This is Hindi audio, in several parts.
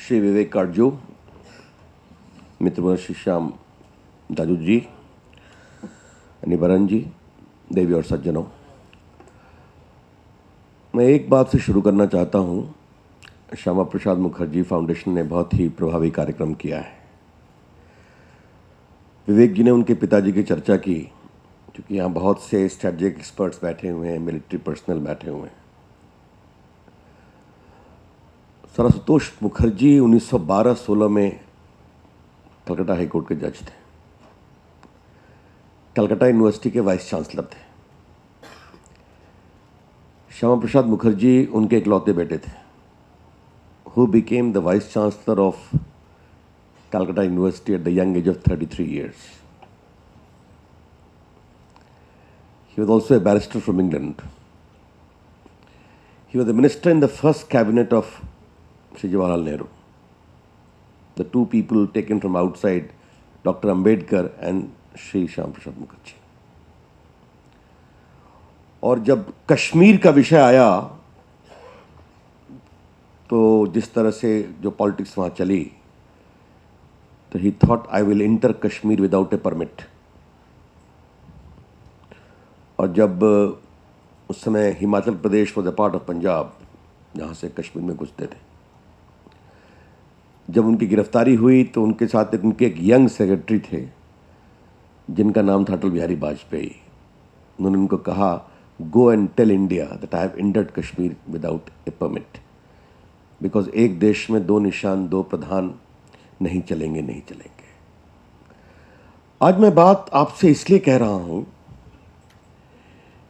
श्री विवेक काटजू, मित्र श्री श्याम दाजू जी, निबरन जी, देवी और सज्जनों, मैं एक बात से शुरू करना चाहता हूँ। श्यामा प्रसाद मुखर्जी फाउंडेशन ने बहुत ही प्रभावी कार्यक्रम किया है। विवेक जी ने उनके पिताजी की चर्चा की, क्योंकि यहाँ बहुत से स्ट्रेटेजिक एक्सपर्ट्स बैठे हुए हैं, मिलिट्री पर्सनल बैठे हुए हैं। सर आशुतोष मुखर्जी 1912-16 में कलकत्ता हाईकोर्ट के जज थे, कलकत्ता यूनिवर्सिटी के वाइस चांसलर थे। श्यामा प्रसाद मुखर्जी उनके इकलौते बेटे थे, who became the vice chancellor of Calcutta University at the young age of 33 years. He was also a barrister from England. He was the minister in the first cabinet of Sri Jawaharlal Nehru. The two people taken from outside, Dr. Ambedkar and Sri Shyam Prasad Mukherjee. और जब कश्मीर का विषय आया तो जिस तरह से जो पॉलिटिक्स वहाँ चली, तो ही thought I will enter Kashmir without a permit. और जब उस समय Himachal Pradesh was a part of Punjab, जहाँ से कश्मीर में घुसते थे, जब उनकी गिरफ्तारी हुई तो उनके साथ उनके एक यंग सेक्रेटरी थे जिनका नाम था अटल बिहारी वाजपेयी। उन्होंने उनको कहा, go and tell India that I have entered Kashmir without a permit, because एक देश में दो निशान, दो प्रधान नहीं चलेंगे। आज मैं बात आपसे इसलिए कह रहा हूं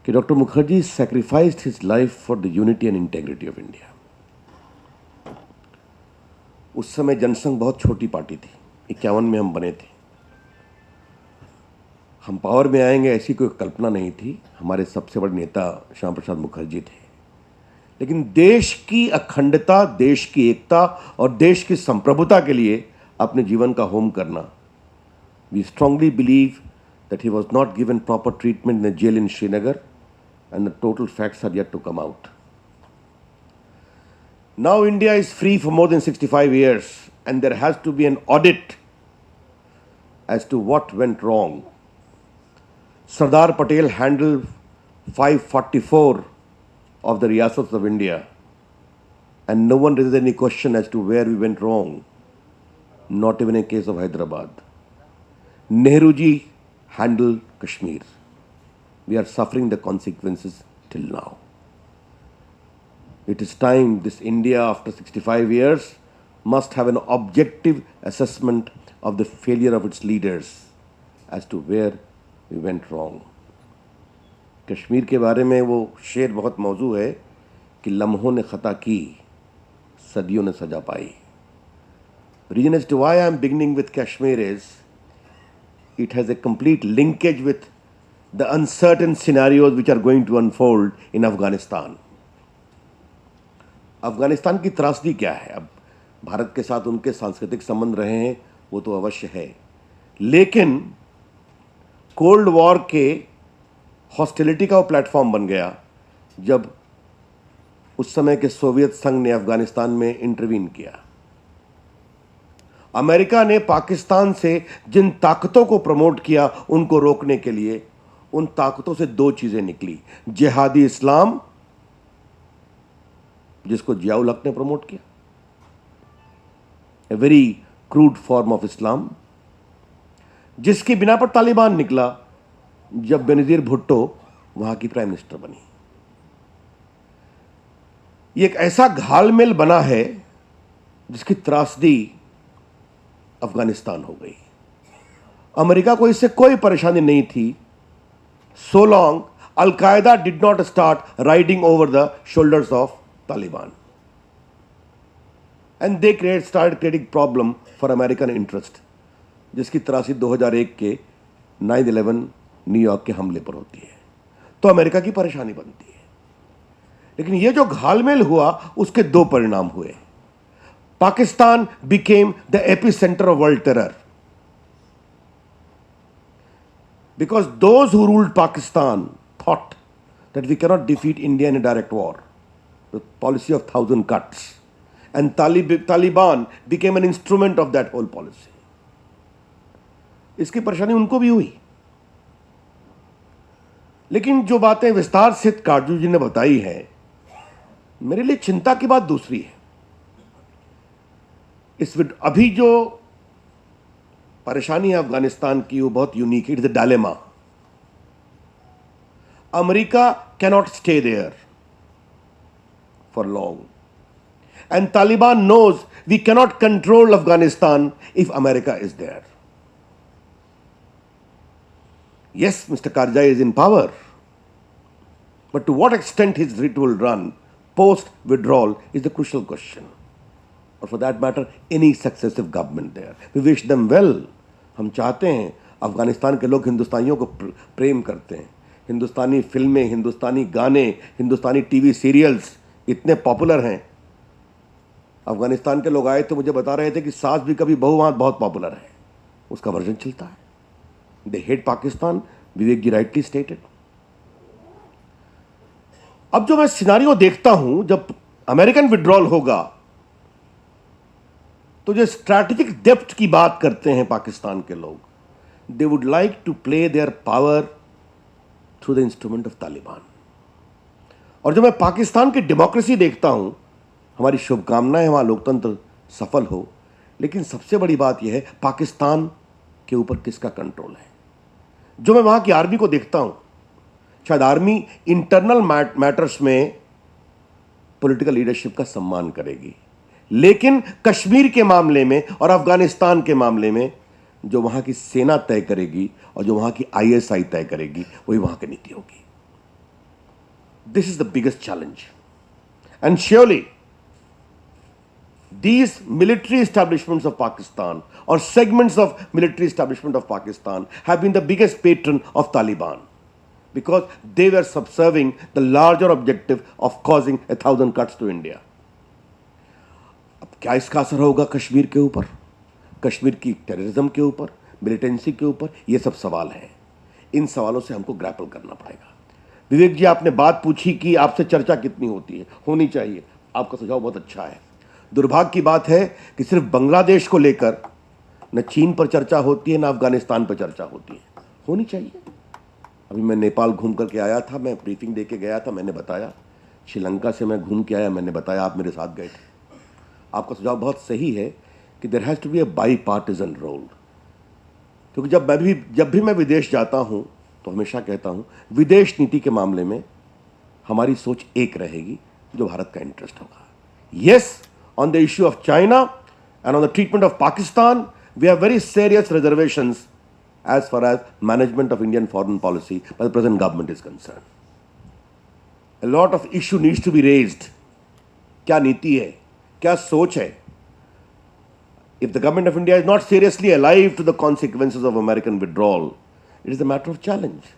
कि doctor Mukherjee sacrificed his life for the unity and integrity of India. उस समय जनसंघ बहुत छोटी पार्टी थी, 51 में हम बने थे। हम पावर में आएंगे ऐसी कोई कल्पना नहीं थी। हमारे सबसे बड़े नेता श्यामा प्रसाद मुखर्जी थे। लेकिन देश की अखंडता, देश की एकता और देश की संप्रभुता के लिए अपने जीवन का होम करना, we strongly believe that he was not given proper treatment in the jail in Srinagar and the total facts are yet to come out. Now India is free for more than 65 years and there has to be an audit as to what went wrong. Sardar Patel handled 544 of the Riyasats of India, and no one raises any question as to where we went wrong, not even in case of Hyderabad. Nehru ji handled Kashmir. We are suffering the consequences till now. It is time this India after 65 years must have an objective assessment of the failure of its leaders as to where we went wrong. Kashmir के बारे में वो शेर बहुत मौजू है कि लम्हों ने खता की, सदियों ने सजा पाई। Reason as to why I am beginning with Kashmir is it has a complete linkage with the uncertain scenarios which are going to unfold in Afghanistan. Afghanistan की त्रासदी क्या है? अब भारत के साथ उनके सांस्कृतिक संबंध रहे हैं, वो तो अवश्य है, लेकिन कोल्ड वॉर के हॉस्टिलिटी का वो प्लेटफॉर्म बन गया जब उस समय के सोवियत संघ ने अफगानिस्तान में इंटरवीन किया। अमेरिका ने पाकिस्तान से जिन ताकतों को प्रमोट किया उनको रोकने के लिए, उन ताकतों से दो चीजें निकली। जिहादी इस्लाम, जिसको जियाउल हक ने प्रमोट किया, a very crude form of Islam, जिसकी बिना पर तालिबान निकला जब बेनजीर भुट्टो वहां की प्राइम मिनिस्टर बनी। ये एक ऐसा घालमेल बना है जिसकी त्रासदी अफगानिस्तान हो गई। अमेरिका को इससे कोई परेशानी नहीं थी, so long al Qaeda did not start riding over the shoulders of Taliban, and they start creating problem for American interest, जिसकी त्रासदी 2001 के 9/11 न्यूयॉर्क के हमले पर होती है, तो अमेरिका की परेशानी बनती है। लेकिन ये जो घालमेल हुआ उसके दो परिणाम हुए। Pakistan became the epicentre of world terror, because those who ruled Pakistan thought that we cannot defeat India in a direct war, the policy of 1000 cuts, and Taliban became an instrument of that whole policy. इसकी परेशानी उनको भी हुई। लेकिन जो बातें विस्तार से काटजू जी ने बताई है, मेरे लिए चिंता की बात दूसरी है। अभी जो परेशानी है अफगानिस्तान की, वो बहुत यूनिक है। It's a dilemma. America cannot stay there for long, and Taliban knows we cannot control Afghanistan if America is there. Yes, Mr. Karzai is in power, but to what extent his it will run post-withdrawal is the crucial question. Or for that matter, any successive government there. We wish them well. हम चाहते हैं, अफगानिस्तान के लोग हिंदुस्तानियों को प्रेम करते हैं। हिंदुस्तानी फिल्में, हिंदुस्तानी गाने, हिंदुस्तानी टीवी सीरियल्स इतने पॉपुलर हैं। अफगानिस्तान के लोग आए तो मुझे बता रहे थे कि सास भी कभी बहू वहाँ बहुत पॉपुलर है, उसका वर्जन चलता है। They hate Pakistan, Vivek ji rightly stated. अब जो मैं सिनारियो देखता हूं, जब अमेरिकन विड्रॉल होगा तो जो स्ट्रैटेजिक डेप्थ की बात करते हैं पाकिस्तान के लोग, they would like to play their power through the instrument of Taliban. और जब मैं पाकिस्तान की डेमोक्रेसी देखता हूं, हमारी शुभकामनाएं वहां लोकतंत्र सफल हो, लेकिन सबसे बड़ी बात यह है पाकिस्तान के ऊपर किसका कंट्रोल है। जो मैं वहां की आर्मी को देखता हूं, शायद आर्मी इंटरनल मैटर्स में पॉलिटिकल लीडरशिप का सम्मान करेगी, लेकिन कश्मीर के मामले में और अफगानिस्तान के मामले में जो वहां की सेना तय करेगी और जो वहां की आईएसआई तय करेगी, वही वहां की नीति होगी। This is the biggest challenge, and surely these military establishments of Pakistan or segments of military establishment of Pakistan have been the biggest patron of Taliban because they were subserving the larger objective of causing 1,000 cuts to India. अब क्या इसका असर होगा कश्मीर के ऊपर, कश्मीर की टेररिज्म के ऊपर, मिलिटेंसी के ऊपर? ये सब सवाल हैं। इन सवालों से हमको ग्रैपल करना पड़ेगा। विवेक जी, आपने बात पूछी कि आपसे चर्चा कितनी होती है, होनी चाहिए। आपका सुझाव बहुत अच्छा है। दुर्भाग्य की बात है कि सिर्फ बांग्लादेश को लेकर न चीन पर चर्चा होती है, न अफगानिस्तान पर चर्चा होती है। होनी चाहिए। अभी मैं नेपाल घूम करके आया था, मैं ब्रीफिंग दे के गया था, मैंने बताया। श्रीलंका से मैं घूम के आया, मैंने बताया, आप मेरे साथ गए थे। आपका सुझाव बहुत सही है कि there has to be a bipartisan role, क्योंकि जब भी मैं विदेश जाता हूँ तो हमेशा कहता हूँ, विदेश नीति के मामले में हमारी सोच एक रहेगी, जो भारत का इंटरेस्ट होगा। Yes, on the issue of China and on the treatment of Pakistan, we have very serious reservations as far as management of Indian foreign policy by the present government is concerned. A lot of issue needs to be raised. क्या नीति है, क्या सोच है? If the government of India is not seriously alive to the consequences of American withdrawal, it is a matter of challenge.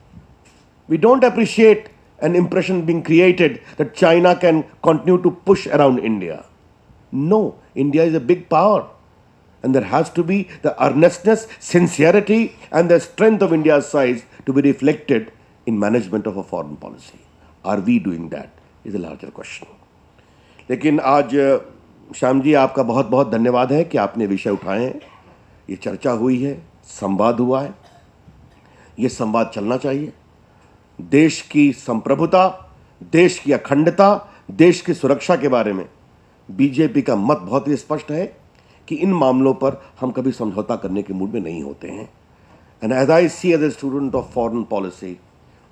We don't appreciate an impression being created that China can continue to push around India. No, India is a big power, and there has to be the earnestness, sincerity, and the strength of India's size to be reflected in management of a foreign policy. Are we doing that? Is a larger question. लेकिन आज श्याम जी, आपका बहुत बहुत धन्यवाद है कि आपने विषय उठाए हैं। ये चर्चा हुई है, संवाद हुआ है, ये संवाद चलना चाहिए। देश की संप्रभुता, देश की अखंडता, देश की सुरक्षा के बारे में बीजेपी का मत बहुत ही स्पष्ट है कि इन मामलों पर हम कभी समझौता करने के मूड में नहीं होते हैं। And as I see as a student of foreign policy,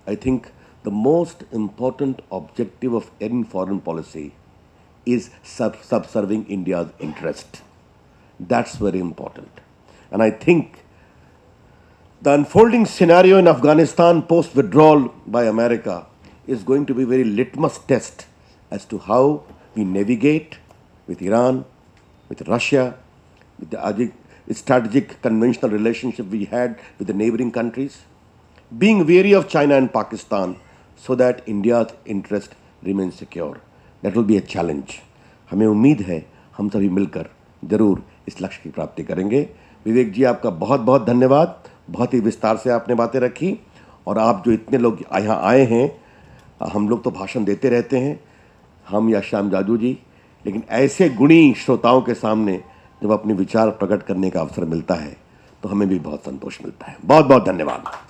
I think the most important objective of any foreign policy is subserving India's interest. That's very important. And I think the unfolding scenario in Afghanistan post-withdrawal by America is going to be very litmus test as to how we navigate with Iran, with Russia, with the strategic conventional relationship we had with the neighboring countries, being wary of China and Pakistan so that India's interest remains secure. That will be a challenge. हमें उम्मीद है हम सभी मिलकर जरूर इस लक्ष्य की प्राप्ति करेंगे। विवेक जी, आपका बहुत बहुत धन्यवाद। बहुत ही विस्तार से आपने बातें रखी, और आप जो इतने लोग यहाँ आए हैं, हम लोग तो भाषण देते रहते हैं, हम या श्याम जाजू जी, लेकिन ऐसे गुणी श्रोताओं के सामने जब अपने विचार प्रकट करने का अवसर मिलता है तो हमें भी बहुत संतोष मिलता है। बहुत बहुत धन्यवाद।